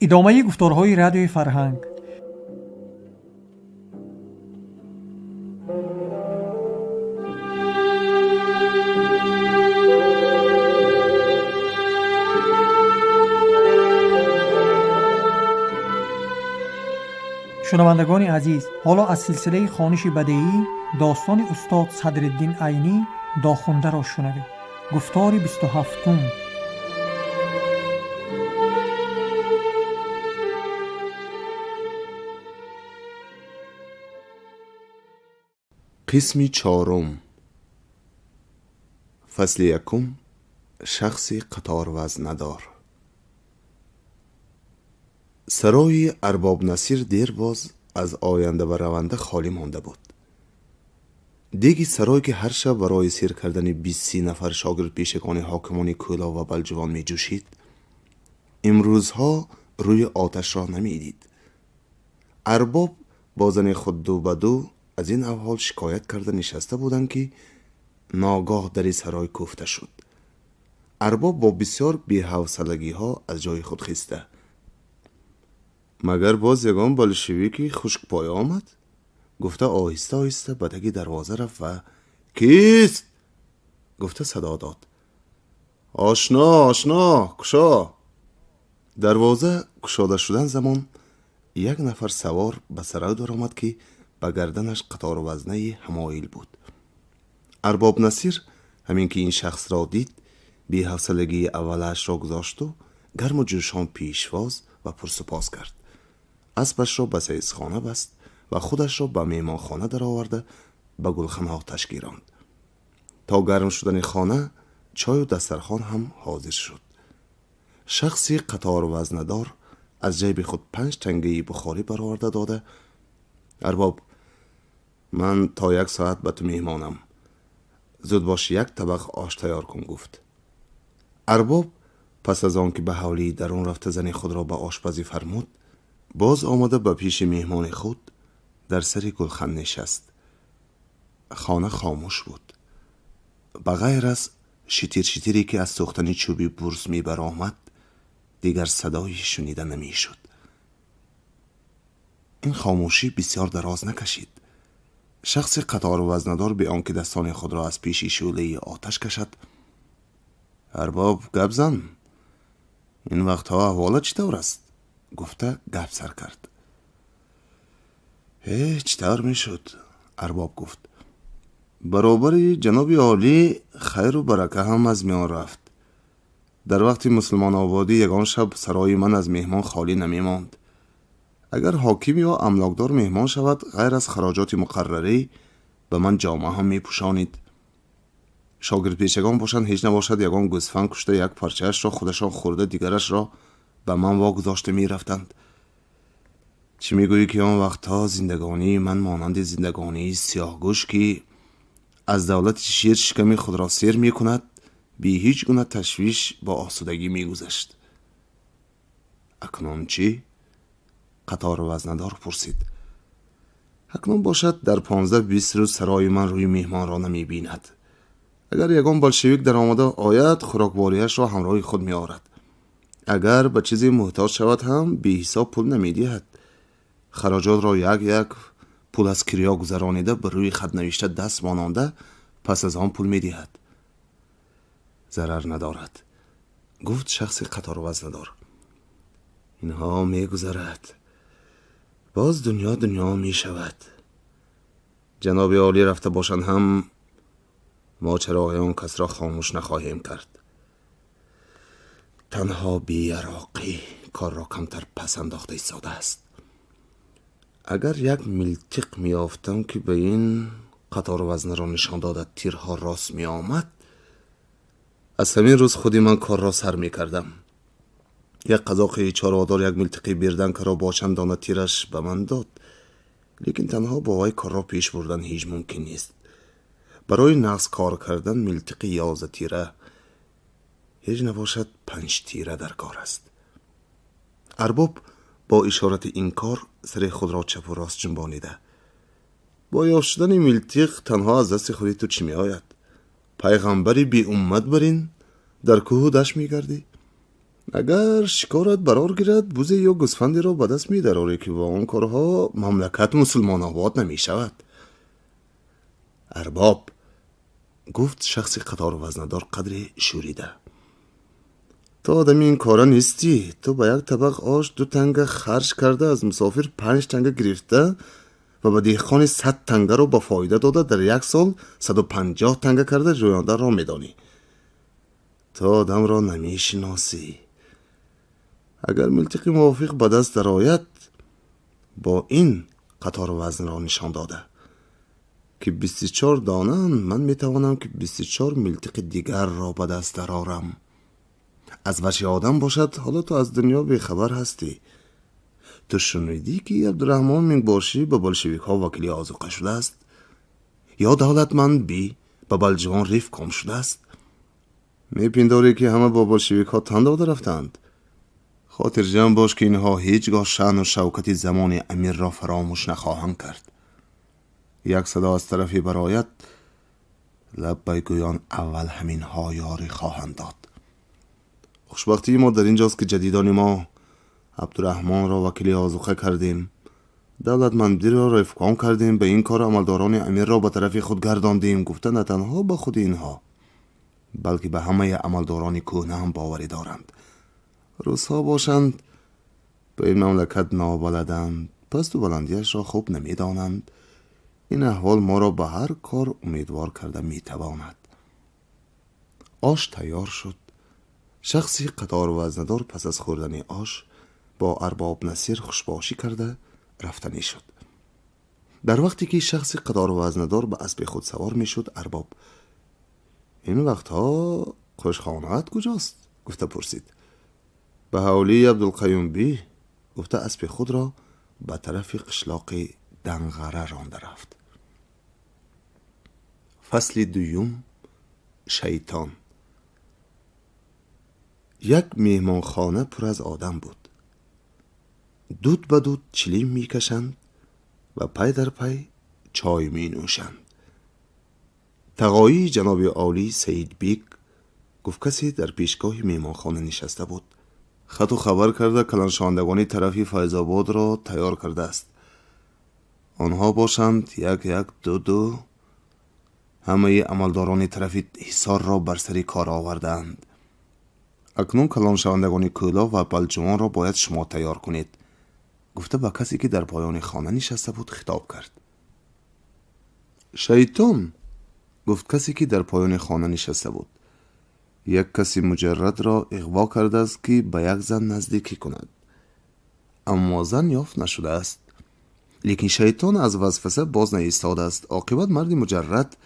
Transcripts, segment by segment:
ادامه گفتارهای رادیوی فرهنگ. شنوندگان عزیز، حالا از سلسله خوانش بدیعی داستان استاد صدرالدین عینی داخونده را شنوید. گفتار 27. قسم 4. فصل 1. شخص قطار وزندار. سرای ارباب نصیر دیر باز از آینده و رونده خالی مانده بود. دیگی سرای که هر شب برای سیر کردن 20-30 نفر شاگرد پیشگان حاکمان کولا و بلجوان می جوشید، امروزها روی آتش را نمی دید. ارباب با زن خود دو به دو از این احوال شکایت کرده نشسته بودند که ناگاه در سرای کوفته شد. ارباب با بسیار بی‌حوصلگی ها از جای خود خیسته: مگر باز یگان بلشویکی خشک پای آمد؟ گفته آهسته آهسته به در دروازه رفت و کیست؟ گفته صدا داد: آشنا کشا. دروازه گشاده شدن زمان یک نفر سوار به سرای در آمد که به گردنش قطار وزنه حمایل بود. ارباب نصیر همین که این شخص را دید بی حوصلگی اولش را گذاشت و گرم و جوشان پیشواز و پرسپاس کرد. اسبش را به سیزخانه بست و خودش را به میمانخانه در آورده به گلخانه ها تشکیراند. تا گرم شدن خانه چای و دسترخوان هم حاضر شد. شخصی قطار وزندار از جیب خود 5 تنگه بخاری برآورده داده: ارباب، من تا 1 ساعت به تو میهمانم، زود باش 1 طبق آش تیار کن. گفت. ارباب پس از آن که به حولی درون رفته زن خود را به آشپزی فرمود، باز آمده به پیش میهمان خود در سر گلخن نشست. خانه خاموش بود. بغیر از شتیری که از سوختن چوبی برز می برآمد دیگر صدایی شنیده نمی شد. این خاموشی بسیار دراز نکشید. شخص قطار وزندار به آنکه دستان خود را از پیش شعله آتش کشد: ارباب گپ زن، این وقتها احوالت چطور است؟ گفته گپ سر کرد. هیچ طور می شد. ارباب گفت: برابر جناب عالی خیر و برکه هم از میان رفت. در وقت مسلمان آبادی یگان شب سرای من از مهمان خالی نمی ماند. اگر حاکم یا املاکدار مهمان شود غیر از خراجات مقرره به من جامه هم می پوشانید. شاگرد پیشگان باشند هیچ نباشد یگان گوسفند کشته 1 پارچه‌اش را خودشان خورده دیگرش را به من واگذاشته می رفتند. چی می گویی که آن وقتها زندگانی من مانند زندگانی سیاهگوش که از دولت شیر شکمی خود را سیر می کند بی هیچ گونه تشویش با آسودگی می گذشت. اکنون چی؟ قطار وزندار پرسید. اکنون باشد در 15-20 روز سرای من روی میهمان را نمی بیند. اگر یگان بلشویک در آمده آید خوراکواریش را همراه خود می آورد. اگر به چیزی محتاج شود هم بی حساب پول نمی دهد. خراجات را یک پول از کریا گذرانیده بر روی خط نوشته دست ماننده پس از آن پول می دهد. ضرر ندارد، گفت شخص قطار وزندار. اینها می گذرد، باز دنیا می شود. جناب عالی رفته باشند هم ما چرا آن کس را خاموش نخواهیم کرد. تنها بی‌عراقی کار را کمتر پس انداخته ایستاده است. اگر یک ملتق می آفتم که به این قطار وزنه را نشان داده تیرها راست می آمد، از همین روز خودی من کار را سر می کردم. یک قزاق چاروادار 1 ملتقی بیردن که را با چند دانه تیرش به من داد، لیکن تنها با وی کار را پیش بردن هیچ ممکن نیست. برای نقص کار کردن ملتقی 11 تیره هیچ نباشد 5 تیره در کار است. ارباب با اشارت این کار سر خود را چپ و راست جنبانیده: با یافت شدن ملتق تنها از دست خودی تو چی می آید؟ پیغمبری بی امت برین در کوه و دشت می گردی؟ اگر شکارت برار گیرد بوزه یا گوسفندی را به دست می دراری که با آن کارها مملکت مسلمان آباد نمی شود. ارباب، گفت شخص قطار وزندار قدری شوریده، تو آدمی این کارا نیستی. تو با یک طبق آش 2 تنگه خرج کرده، از مسافر 5 تنگه گرفته و به دیخان 100 تنگه رو با فایده داده، در 1 سال 150 تنگه کرده جوینده را میدانی. تو آدم را نمیشناسی. اگر ملتقی موافق به دست درآید، با این قطار وزن را نشان داده که 24 دانه، من میتوانم که 24 ملتق دیگر را به دست درآرم. از وجه آدم باشد، حالا تو از دنیا بیخبر هستی. تو شنیدی که عبدالرحمن منگباشی به بلشویک ها وکیلی آذوقه شده است؟ یا دولتمند بی به بلجوان ریف کام شده است؟ میپنداری که همه با بلشویک ها تن داده رفتند؟ خاطر جمع باش که اینها هیچگاه شأن و شوکت زمان امیر را فراموش نخواهند کرد. یک صدا از طرفی برایت، لب گویان اول همین ها یاری خواهند داد. خوشبختی ما در اینجاست که جدیدان ما عبدالرحمن را وکیل آذوقه کردیم، دولتمندی را رفقان کردیم، به این کار عملداران امیر را به طرف خود گرداندیم. گفته نه تنها به خود اینها بلکه به همه عملداران کهنه هم باوری دارند. روسها باشند به این مملکت نابلدند، پس و بلندیش را خوب نمیدانند. این احوال ما را به هر کار امیدوار کرده میتواند. آش تیار شد. شخصی قطار وزندار پس از خوردن آش با ارباب نصیر خوشباشی کرده رفتنی شد. در وقتی که شخصی قطار وزندار به اسب خود سوار می شد، ارباب این وقتها خوشخانه‌ات کجاست؟ گفته پرسید. به حولی عبدالقیوم بی، گفته اسب خود را به طرف قشلاق دنغره رانده رفت. فصل 2. شیطان. یک میهمانخانه پر از آدم بود. دود به دود چلیم میکشند و پی در پی چای می نوشند. تقایی جناب عالی سید بیگ گفت کسی در پیشگاه میهمانخانه نشسته بود. خط و خبر کرده کلانشاندگانی طرفی فیض‌آباد را تیار کرده است. آنها باشند 1 1 2 همه عملداران طرفی حصار را بر سر کار آوردند. اکنون کلانشاندگانی کولا و بلجوان را باید شما تیار کنید. گفته با کسی که در پایان خانه نشسته بود خطاب کرد. شیطان، گفت کسی که در پایان خانه نشسته بود، یک کسی مجرد را اغوا کرده است که به یک زن نزدیکی کند، اما زن یافت نشده است. لیکن شیطان از وسوسه باز نایستاده است. عاقبت مرد مجرد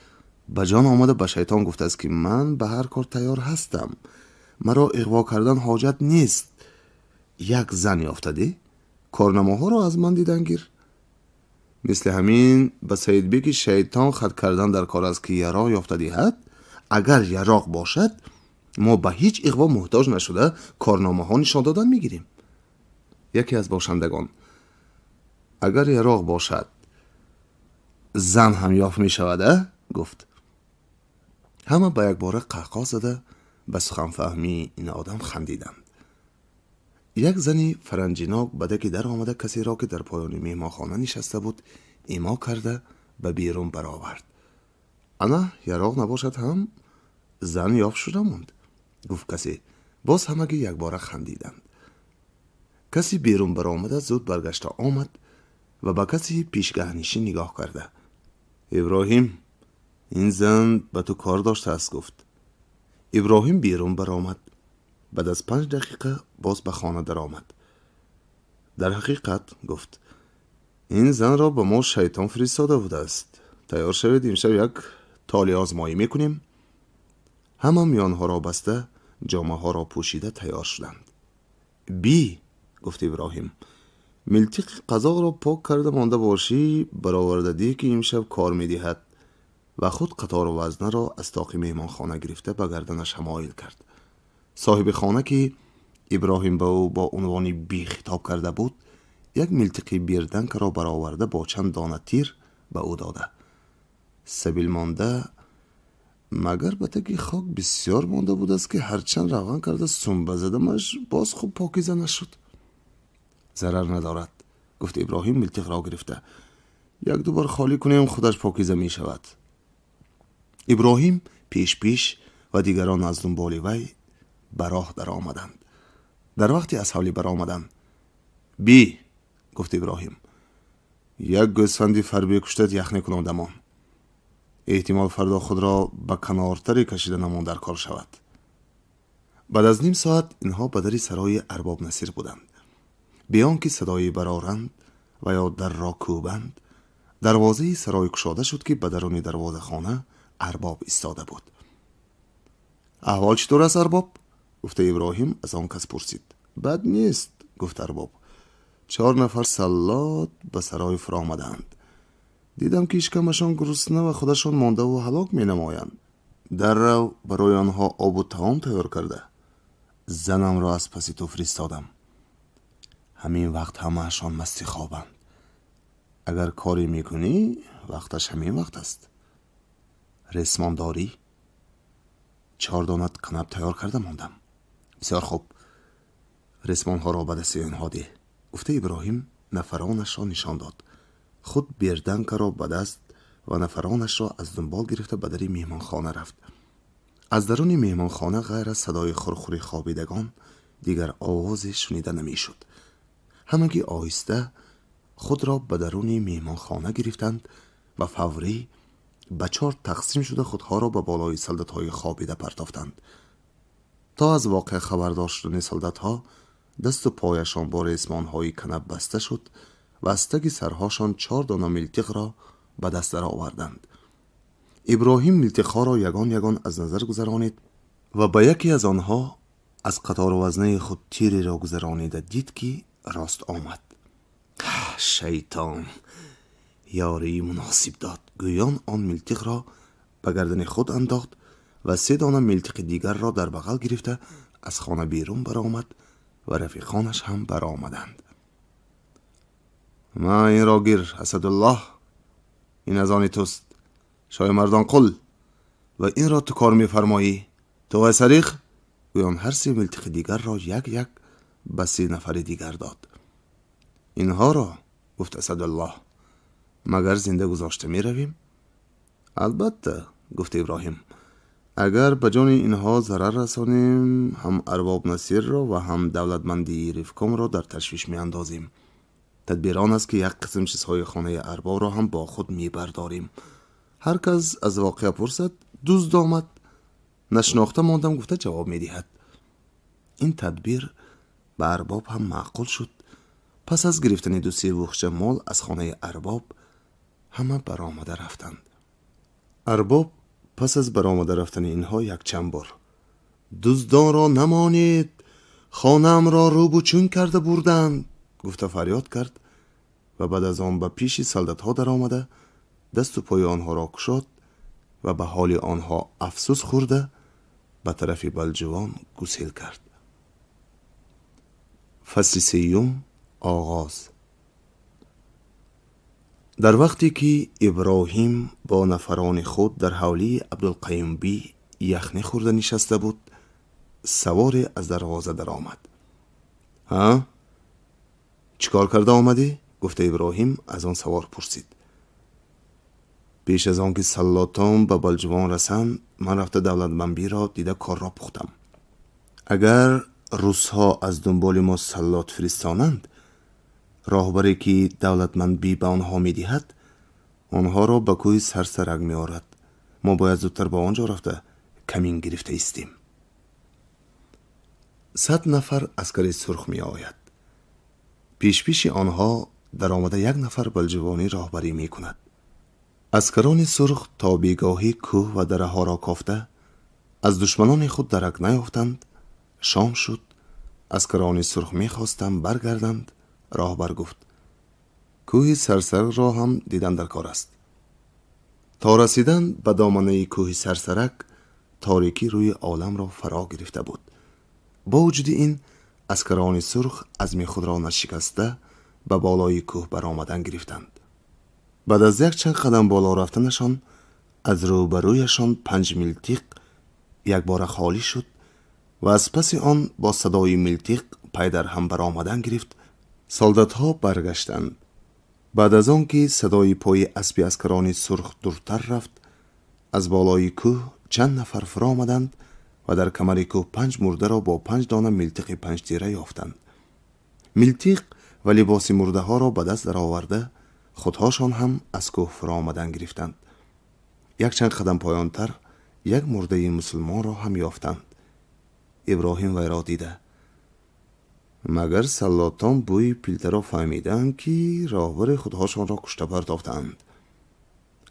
به جان آمده به شیطان گفته است که من به هر کار تیار هستم، مرا اغوا کردن حاجت نیست. یک زن یافتدی؟ کارنامه‌ها را از من دیدن گیر. مثل همین به سید بیگی شیطان خط کردن در کار است که یرا یافتدی هست. اگر یراق باشد ما به هیچ اغوا محتاج نشده کارنامه ها نشان دادن میگیریم. یکی از باشندگان: اگر یراق باشد زن هم یافت می شوده؟ گفت. همه با یک باره قهقه زده به سخن فهمی این آدم خندیدند. یک زنی فرنجیناک بده که در آمده کسی را که در پایان میهمانخانه نشسته بود ایما کرده به بیرون برآورد. انا یراق نباشد هم زن یافت شده موند، گفت کسی. باز همگی یک باره خندیدند. کسی بیرون برآمده زود برگشته آمد و با کسی پیشگهنشین نگاه کرده. ابراهیم، این زن به تو کار داشته است، گفت. ابراهیم بیرون برآمد. بعد از 5 دقیقه باز به خانه در آمد. در حقیقت، گفت، این زن را به ما شیطان فرستاده بوده است. تیار شوید، امشب یک تالی آزمایی میکنیم. همه میانها را بسته جامه ها را پوشیده تیار شدند. بی، گفت ابراهیم، ملتق قضا را پاک کرده مانده باشی، برآورده دی که امشب کار میدهد. و خود قطار وزنه را از طاق میهمانخانه گرفته به گردنش حمایل کرد. صاحب خانه که ابراهیم به او با عنوان بی خطاب کرده بود، یک ملتقی بیردنک را برآورده با چند دانه تیر به او داده. سبیل مانده مگر به تکی خاک بسیار مانده بود است که هرچند روان کرده سنبه زدمش باز خوب پاکیزه نشد. ضرر ندارد، گفت ابراهیم ملتق را گرفته. یک دو بار خالی کنیم خودش پاکیزه می شود. ابراهیم پیش و دیگران از دنبال وی به راه در آمدند. در وقتی از حولی بر آمدند، بی، گفت ابراهیم، یک گوسفندی فربه کشتت یخنی کنم دمان. احتمال فردا خود را به کنارتری کشیده نمان در کار شود. بعد از نیم ساعت اینها به در سرای ارباب نصیر بودند. بیان که صدایی برارند و یا در را کوبند، دروازه سرای گشاده شد که به درون دروازه خانه ارباب ایستاده بود. احوال چطور است ارباب؟ گفته ابراهیم از آن کس پرسید. بد نیست، گفت ارباب. 4 نفر سلات به سرای فرا آمدند. دیدم که اشکمشان گرسنه و خودشان مانده و هلاک می نمایند. در رو برای آنها آب و طعام تیار کرده. زنم را از پس تو فرستادم. همین وقت همهشان مستی خوابند. اگر کاری میکنی وقتش همین وقت است. رسمان داری؟ 4 دانه کناب تیار کرده ماندم. بسیار خوب، رسمان ها را به دست آنها ده، گفته ابراهیم نفرانش را نشان داد. خود بیردنک را به دست و نفرانش را از دنبال گرفته به در میهمانخانه رفت. از درون میهمانخانه غیر از صدای خورخوری خوابیدگان دیگر آوازی شنیده نمیشد. همگی آهسته خود را به درون میهمانخانه گرفتند و فوری به 4 تقسیم شده خودها را به بالای سلدت های خوابیده پرتافتند. تا از واقع خبردار شدن سلدت ها دست و پایشان با ریسمان های کنب بسته شد و از تگ سرهاشان 4 دانه ملتق را به دست در آوردند. ابراهیم ملتق ها را یگان یگان از نظر گذرانید و به یکی از آنها از قطار وزنه خود تیری را گذرانیده دید که راست آمد. شیطان یاری مناسب داد. گویان آن ملتق را به گردن خود انداخت و 3 دانه ملتق دیگر را در بغل گرفته از خانه بیرون برآمد و رفیقانش هم برآمدند. ما این را گیر اسدالله، این از آن توست. شای مردان قل و این را تو کار میفرمایی تو سریخ. گویان هر 3 ملتق دیگر را یک یک به 3 نفر دیگر داد. اینها را، گفت اسدالله، مگر زنده گذاشته می رویم؟ البته، گفت ابراهیم، اگر به جان اینها ضرر رسانیم هم ارباب نصیر را و هم دولتمندی رفکام را در تشویش می اندازیم. تدبیران است که یک قسم چیزهای خانه ارباب را هم با خود می برداریم. هر کس از واقعه پرسد دزد آمد، نشناخته ماندم گفته جواب می دهد. این تدبیر به ارباب هم معقول شد. پس از گرفتن 2-3 بخچه مال از خانه ارباب همه برآمده رفتند. ارباب پس از برآمده رفتن اینها یک چند بار دزدان را نمانید، خانم را روبو چون کرده بردند گفته فریاد کرد و بعد از آن به پیش سلدت ها در آمده دست و پای آنها را کشاد و به حال آنها افسوس خورده به طرف بلجوان گسیل کرد. فصل 3 آغاز. در وقتی که ابراهیم با نفران خود در حولی عبدالقیوم بی یخنی خورده نشسته بود، سوار از دروازه در آمد. ها؟ چیکار کرده آمدی؟ گفته ابراهیم از آن سوار پرسید. پیش از آن که سلاتان به بلجوان رسند من رفته دولتمندی را دیده کار را پختم. اگر روس ها از دنبال ما سلات فرستانند، راهبری که دولتمند بی به آنها می دهد آنها را به کوه سرسرک می آورد. ما باید زودتر با آنجا رفته کمین گرفته استیم. 100 نفر عسکر سرخ می آید. پیش آنها در آمده 1 نفر بلجوانی راهبری می کند. عسکران سرخ تا بیگاهی کوه و دره ها را کافته از دشمنان خود درک نیافتند. شام شد. عسکران سرخ می خواستند برگردند. راهبر گفت کوه سرسرک را هم دیدن در کار است. تا رسیدن به دامنه کوه سرسرک تاریکی روی عالم را فرا گرفته بود. با وجود این عسکران سرخ عزم خود را نشکسته به بالای کوه برآمدن گرفتند. بعد از یک چند قدم بالا رفتنشان از روبرویشان 5 میلتیق یک بار خالی شد و از پس آن با صدای میلتیق پی در هم برآمدن گرفت. سالدات ها برگشتند. بعد از آن که صدای پای اسب عسکران سرخ دورتر رفت، از بالای کوه چند نفر فرا آمدند و در کمر کوه 5 مرده را با 5 دانه میلتیق 5 تیره یافتند. میلتیق و لباس مرده ها را به دست در آورده خودهاشان هم از کوه فرا آمدن گرفتند. یک چند قدم پایانتر یک مرده مسلمان را هم یافتند. ابراهیم وی را دیده: مگر سلاتان بوی پیلته را فهمیدند که راهبر خودهاشان را کشته پرداختند؟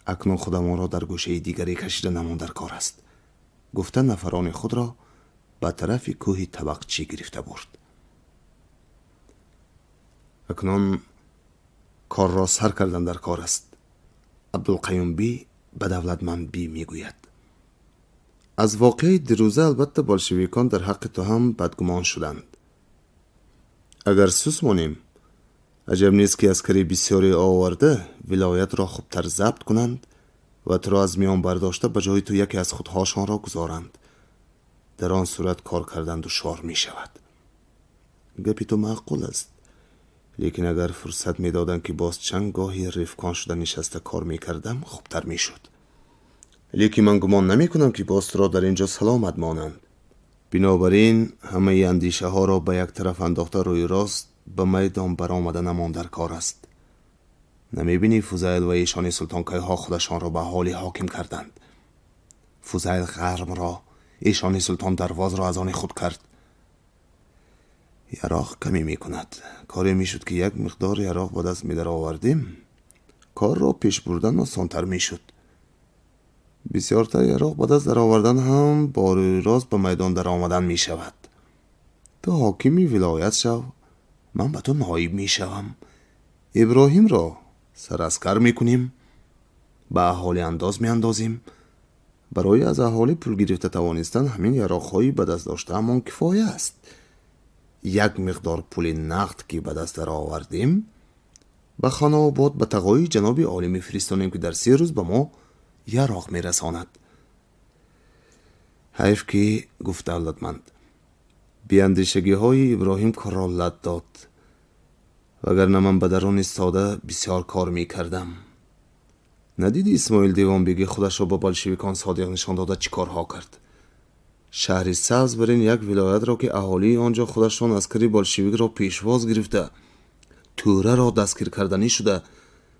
اکنون خودمان را در گوشه دیگری کشیده نمان در کار است. گفته نفران خود را به طرف کوه طبقچی گرفته برد. اکنون کار را سر کردن در کار است. عبدالقیوم بی به دولتمند بی میگوید: از واقعه دیروزه البته بلشویکان در حق تو هم بدگمان شدند. اگر سوس مانیم، عجب نیست که عسکری بسیاری آورده ولایت را خوبتر ضبط کنند و تو را از میان برداشته به جای تو یکی از خودهاشان را گذارند. در آن صورت کار کردن دشوار می شود. گپی تو معقول است، لیکن اگر فرصت می دادن که باز چند گاهی رفقان شده نشسته کار می کردم خوبتر می شد. لیکن من گمان نمی کنم که باز را در اینجا سلامت مانند. بنابراین همه اندیشه ها را به یک طرف انداخته روی راست به میدان برآمده نمان در کار است. نمی بینی فوزیل و ایشان سلطانکای ها خودشان را به حالی حاکم کردند؟ فوزیل غرم را، ایشان سلطان درواز را از آن خود کرد. یراق کمی می کند. کاری می شد که یک مقدار یراق با دست می در آوردیم، کار را پیش بردن آسان‌تر می شد. بسیارتر یراق با دست در آوردن هم با روی راست به میدان در آمدن می شود. تو حاکمی ولایت شو، من به تو نایب می شوم. ابراهیم را سر اسکر می کنیم، به اهالی انداز می اندازیم. برای از اهالی پول گرفته توانستن همین یراق‌هایی به دست داشته امان کفایه است. یک مقدار پول نقد که به دست در آوردیم به خانه آباد به تقاضای جناب عالی می فرستانیم که در 3 روز به ما یراق می رساند. حیف که گفت دولتمند. بیاندیشگی های ابراهیم کار را لد داد، وگرنه من به درون ساده بسیار کار می کردم. ندیدی اسماعیل دیوان بیگی خودش را با بلشویکان صادق نشان داده چی کارها کرد؟ شهر سبز برین یک ولایت را که اهالی آنجا خودشان عسکری بلشویک را پیشواز گرفته، توره را دستگیر کردنی شده،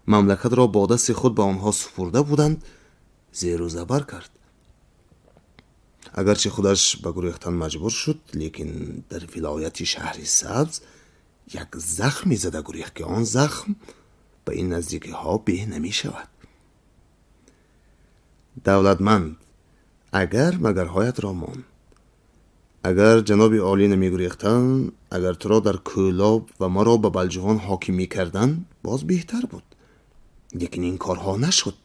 مملکت را با دست خود به آنها سپرده بودند، زیر و زبر کرد. اگرچه خودش به گریختن مجبور شد، لیکن در ولایت شهر سبز یک زخمی زده گریخت که آن زخم به این نزدیکی ها به نمی شود. دولتمند، اگر مگرهایت را مان، اگر جناب عالی نمی گریختن، اگر تو را در کولاب و ما را به بلجوان حاکم می کردن، باز بهتر بود. لیکن این کارها نشد.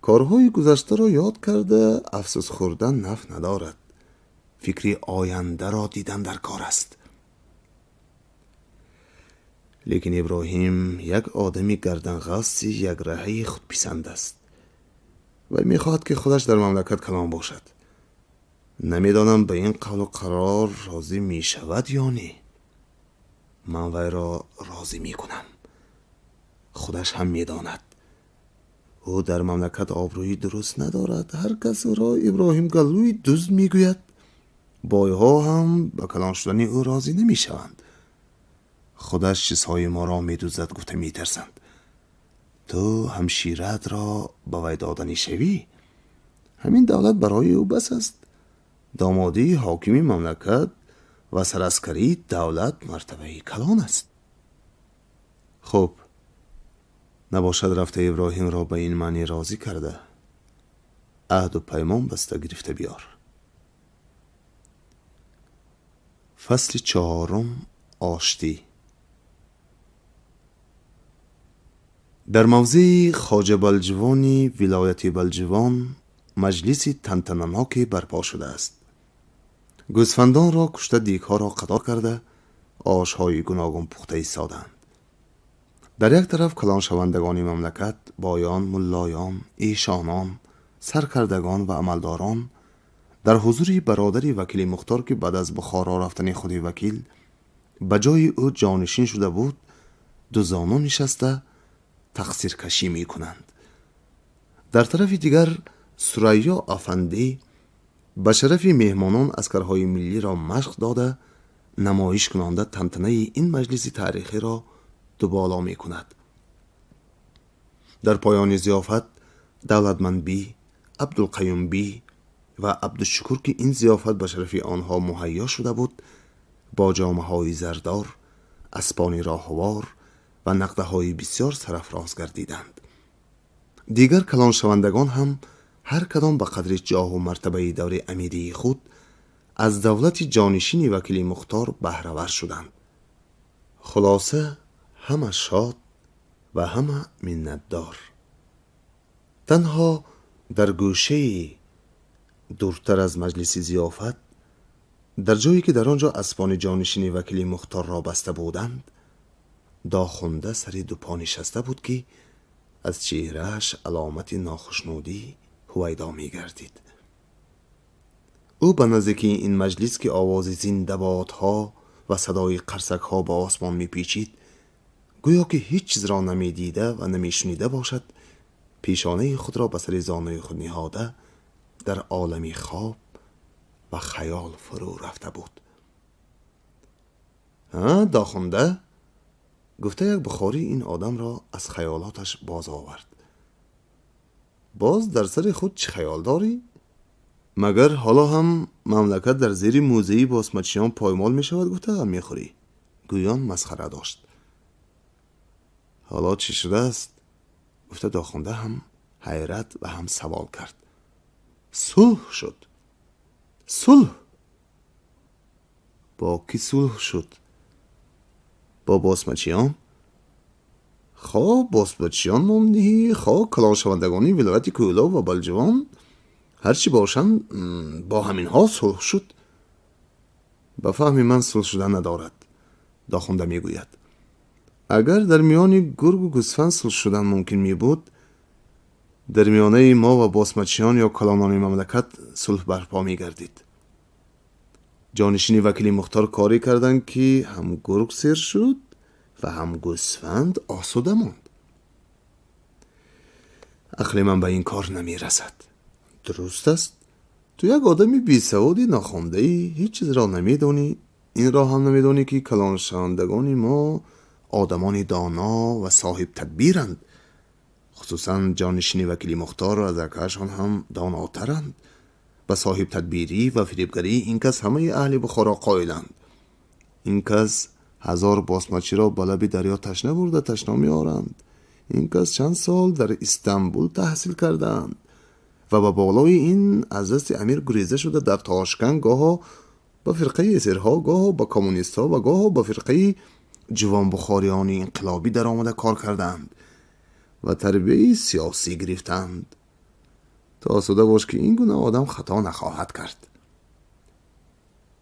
کارهای گذشته را یاد کرده افسوس خوردن نفع ندارد. فکری آینده را دیدن در کار است. لیکن ابراهیم یک آدمی گردنغستی، یک رهی خودپسند است و میخواهد که خودش در مملکت کلان باشد. نمیدانم به این قول و قرار راضی می شود یا نه. من وی را راضی می کنم. خودش هم میداند او در مملکت آبرویی درست ندارد. هر کس او را ابراهیم گلوی دزد میگوید. بایها هم به کلان شدن او راضی نمی شوند. خودش چیزهای ما را میدوزد، گفته میترسند. تو همشیرت را به وی دادنی شوی، همین دولت برای او بس است. دامادی حاکمی مملکت و سراسکری دولت مرتبه کلان است. خب، نباشد رفته ابراهیم را به این معنی راضی کرده. عهد و پیمان بسته گرفته بیار. فصل 4. آشتی. در موضع خواجه بلجوانی ولایت بلجوان مجلسی تنتنناکی برپا شده است. گوسفندان را کشته، دیگها را قطار کرده، آش‌های گوناگون پخته ایستادند. در یک طرف کلان شوندگان مملکت، بایان، ملایان، ایشانان، سرکردگان و عملداران در حضور برادری وکیل مختار که بعد از بخارا رفتن خود وکیل به جای او جانشین شده بود، دو زانو نشسته تقصیر کشی می کنند. در طرف دیگر سریا افندی به شرف مهمانان اسکرهای ملی را مشق داده نمایش کننده تنتنه این مجلس تاریخی را دوبالا می کند. در پایان ضیافت دولتمند بی، عبدالقیوم بی و عبدالشکور که این ضیافت به شرف آنها مهیا شده بود، با جامه های زردار، اسبان راهوار و نقده های بسیار سرافراز گردیدند. دیگر کلان شوندگان هم هر کدام به قدر جاه و مرتبه دور امیری خود از دولت جانشین وکیل مختار بهره‌ور شدند. خلاصه همه شاد و همه منتدار. تنها در گوشه دورتر از مجلس ضیافت، در جایی که در آنجا اسبان جانشین وکیل مختار را بسته بودند، داخونده سر دو پا نشسته بود که از چهرهش علامت ناخشنودی هویدا می گردید. او به نزدیکی این مجلس که آواز زنده بادها و صدای قرصک ها به آسمان می پیچید، گویا که هیچ چیز را نمی دیده و نمی شنیده باشد، پیشانه خود را به سر زانوی خود نهاده در عالمی خواب و خیال فرو رفته بود. داخونده گفته یک بخاری این آدم را از خیالاتش باز آورد. باز در سر خود چه خیال داری؟ مگر حالا هم مملکت در زیر موزهی باسمچیان پایمال می شود؟ گفته هم می خوری. گویان مسخره داشت. حالا چی شده است؟ گفته داخونده هم حیرت و هم سوال کرد. صلح شد. صلح؟ با کی صلح شد؟ با باسمچیان؟ خواه باسمچیان ممنهی، خواه کلان شوندگانی ولایت کولا و بلجوان، هرچی باشند با همین ها صلح شد. به فهم من صلح شدن ندارد. داخونده می گوید اگر در میان گرگ و گوسفند صلح شدن ممکن می بود، در میانه ما و باسمچیان یا کلانان مملکت صلح برپا می گردید. جانشین وکیل مختار کاری کردند که هم گرگ سیر شد و هم گوسفند آسوده ماند. عقل من به این کار نمی رسد. درست است. تو یک آدمی بی سوادی ناخوانده ای، هیچ چیز را نمی دانی. این را هم نمی دانی که کلان شوندگان ما آدمان دانا و صاحب تدبیرند. خصوصا جانشین وکیل مختار از اکهشان هم داناترند. به صاحب تدبیری و فریبگری این کس همه اهل بخارا قائلند. این کس 1000 باسمچی را به لب دریا تشنه برده تشنا می آرند. این کس چند سال در استانبول تحصیل کردند و به بالای این از دست امیر گریزه شده در تاشکند، گاه با فرقه اسیرها، گاه با کمونیست ها و گاه با فرقه جوان بخاریان انقلابی در آمده کار کردند و تربیه سیاسی گرفتند. تا آسوده باش که این گونه آدم خطا نخواهد کرد.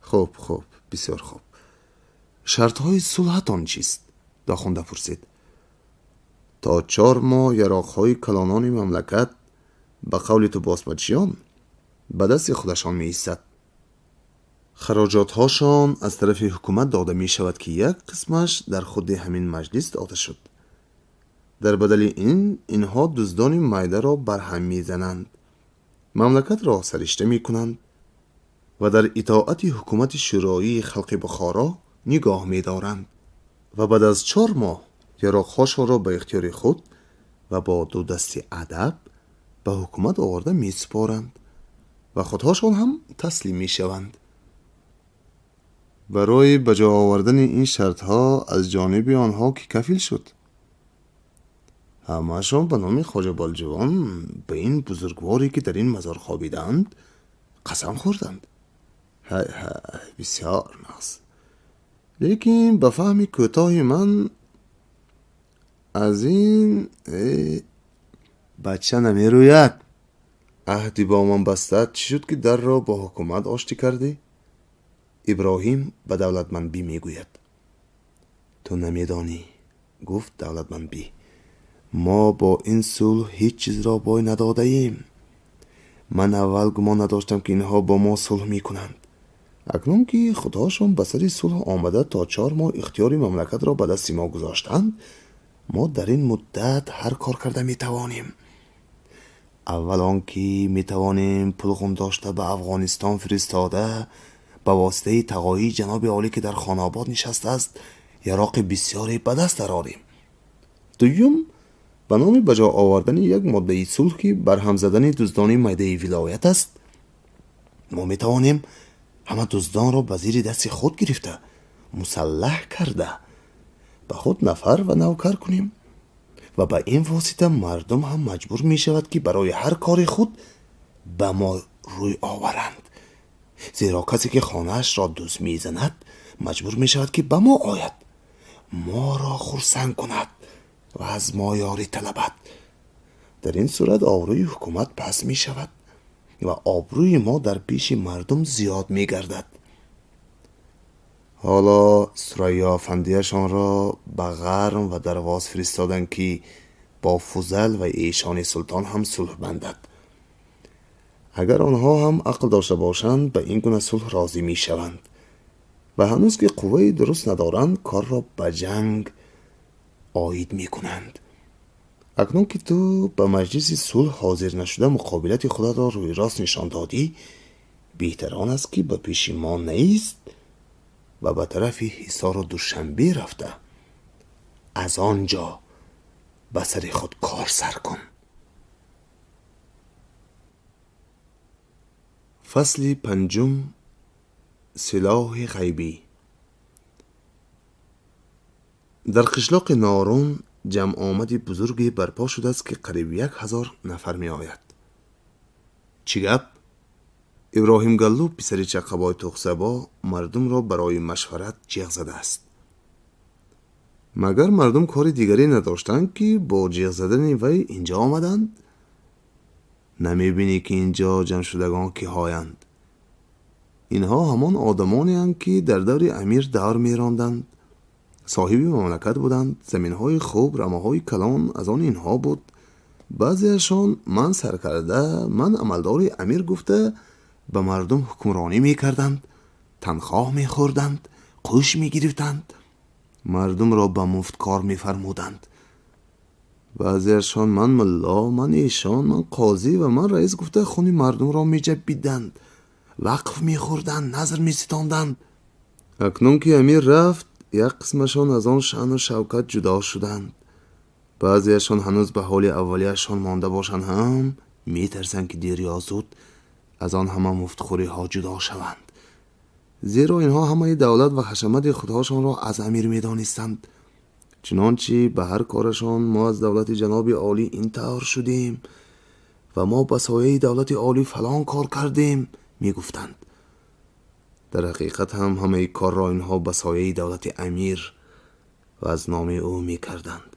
خب بسیار خوب. شرط های صلحتان چیست؟ داخونده پرسید. تا 4 ماه یراقهای کلانان مملکت به قول تو باسمچیان به دست خودشان می ایستد. خراجات هاشان از طرف حکومت داده می شود که یک قسمش در خود همین مجلس داده شد. در بدل اینها دزدان میده را برهم می زنند، مملکت را سرشته می کنند و در اطاعت حکومت شورایی خلق بخارا نگاه می دارند و بعد از 4 ماه یراقهاشان را به اختیار خود و با 2 دست ادب به حکومت آورده می سپارند و خودهاشان هم تسلیم می شوند. برای بجا آوردن این شرط ها از جانب آنها که کفیل شد؟ همه‌شان به نام خواجه بلجوان به این بزرگواری که در این مزار خوابیدند قسم خوردند. بسیار ناز. لیکن به فهم کوتاه من از این بچه نمی روید. عهدی با من بسته، چی شد که در را با حکومت آشتی کردی؟ ابراهیم به دولتمند بی می گوید. تو نمیدانی، گفت دولتمند بی، ما با این صلح هیچ چیز را بای نداده ایم. من اول گمان نداشتم که اینها با ما صلح میکنند. اکنون که خداشون به سر صلح آمده تا 4 ماه اختیار مملکت را به دست ما گذاشتند، ما در این مدت هر کار کرده میتوانیم. اول آنکه میتوانیم پلغم داشته به افغانستان فرستاده به واسطه تقاضای جناب عالی که در خان آباد نشسته است یراق بسیاری به دست درآوریم. دوم، به نام به جا آوردن یک ماده صلح که برهم زدن دزدان میده ولایت است، ما میتوانیم همه دزدان را به زیر دست خود گرفته مسلح کرده به خود نفر و نوکر کنیم و به این واسطه مردم هم مجبور می شود که برای هر کار خود به ما روی آورند، زیرا کسی که خانه‌اش را دزد می زند مجبور می شود که به ما آید، ما را خرسند کند و از ما یاری طلبد. در این صورت آبروی حکومت پس می شود و آبروی ما در پیش مردم زیاد می گردد. حالا ثریا افندیشان را به غرم و درواز فرستادند که با فضل و ایشان سلطان هم صلح بندد. اگر آنها هم عقل داشته باشند به این گونه صلح راضی می شوند و هنوز که قوه درست ندارند کار را به جنگ آیید می کنند. اکنون که تو به مجلس صلح حاضر نشده مقابلت خود را روی راست نشان دادی، بهتر آن است که به پیش ما نیست و به طرف حصار دوشنبه رفته از آنجا به سر خود کار سر کن. فصل 5. سلاح غیبی. در قشلاق نارون جمع آمد بزرگی برپا شده است که قریب 1000 نفر می آید. چی گپ؟ ابراهیم گلو پسر چقبای تخسبا مردم را برای مشورت جیغ زده است. مگر مردم کاری دیگری نداشتند که با جیغ زدن وی اینجا آمدند؟ نمی بینی که اینجا جمع شدگان که هایند؟ اینها همان آدمانی هستند که در دور امیر دور می راندند. صاحب مملکت بودند. زمین های خوب، رمه کلان از آن اینها بود. بعضیشان من سرکرده، من عملدار امیر گفته به مردم حکمرانی می کردند، تنخواه می خوردند، قوش می گرفتند، مردم را به مفت کار می فرمودند. بعضیشان من ملا، من ایشان، من قاضی و من رئیس گفته خون مردم را می جبیدند، وقف می خوردند، نظر می ستاندند. اکنون که امیر رفت یک قسمشان از آن شأن و شوکت جدا شدند. بعضیشان هنوز به حال اولیه‌شان مانده باشند هم می ترسند که دیر یا زود از آن همه مفتخوری ها جدا شوند، زیرا اینها همه دولت و حشمت خودهاشان را از امیر می دانستند. چنانچه به هر کارشان ما از دولت جناب عالی انتظار شدیم و ما به سایه دولت عالی فلان کار کردیم می گفتند. در حقیقت هم همه کار را اینها به سایه دولت امیر و از نام او می کردند.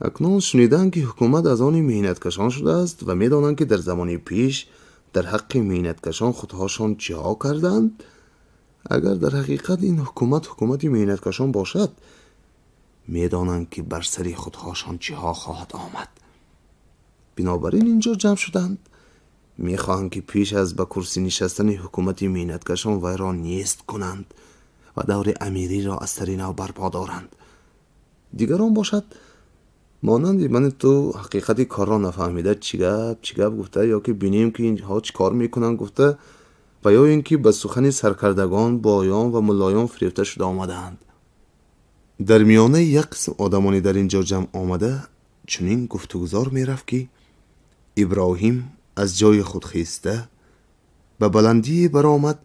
اکنون شنیدند که حکومت از آن مهنتکشان شده است و می دانند که در زمان پیش در حق مهنتکشان خودهاشان چه ها کردند. اگر در حقیقت این حکومت مهنتکشان باشد، می دانند که بر سر خودهاشان چه ها خواهد آمد. بنابراین اینجا جمع شدند. می خواهند که پیش از به کرسی نشستن حکومت مهنتکشان وی را نیست کنند و دور امیری را از سر نو برپا دارند. دیگران باشد مانند من تو حقیقت کار را نفهمیده چی گپ گفته، یا که بینیم که اینها چی کار میکنن گفته، و یا اینکه به سخن سرکردگان، بایان و ملایان فریفته شده آمدند. در میانه یک قسم آدمانی در اینجا جمع آمده چنین گفتگوزار میرفت که ابراهیم از جای خود خیسته به بلندی برآمد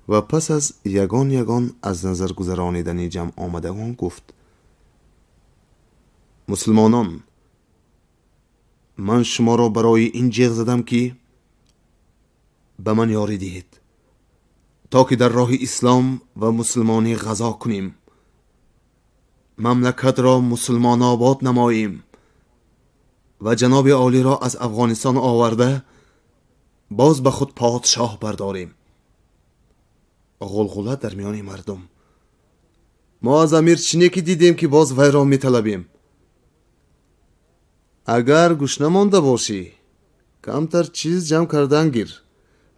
و پس از یگان از نظر گذرانیدن جمع آمدگان گفت: مسلمانان، من شما را برای این جیغ زدم که به من یاری دهید تا که در راه اسلام و مسلمانی غزا کنیم، مملکت را مسلمان آباد نماییم و جناب عالی را از افغانستان آورده باز به خود پادشاه برداریم. غلغله در میان مردم: ما از امیر چینه که دیدیم که باز وی را می طلبیم. اگر گوش نمانده باشی کمتر چیز جمع کردن گیر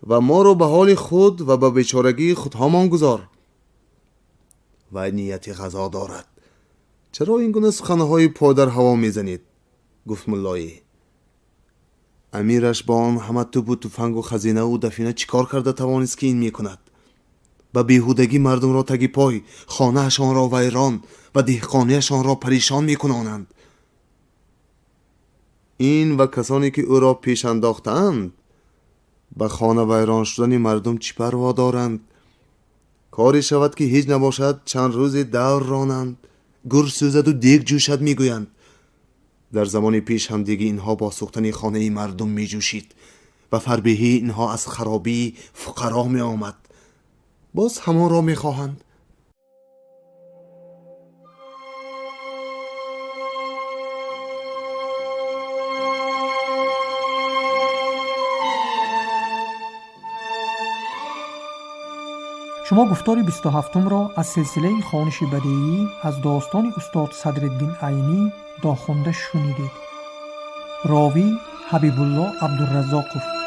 و ما رو به حال خود و به بیچارگی خودهامان گذار. و نیتی غذا دارد. چرا این گونه سخنهای پا در هوا میزنید؟ گفت ملایی. امیرش با آن همه توپ و تفنگ و خزینه و دفینه چیکار کرده توانست که این میکند؟ به بیهودگی مردم را تگی پای، خانهشان را ویران و دهقانیشان را پریشان میکنانند. این و کسانی که او را پیش انداختند به خانه ویران شدن مردم چی پروا دارند؟ کاری شود که هیچ نباشد چند روزی دور رانند، گر سوزد و دیگ جوشد میگویند. در زمان پیش هم دیگه اینها با سوختن خانه مردم می جوشید و فربهی اینها از خرابی فقرا می آمد. باز همان را می خواهند. شما گفتار 27 را از سلسله خوانش بدیعی از داستان استاد صدرالدین عینی داخونده شنیدید. راوی حبیب الله عبدالرزاق گفت.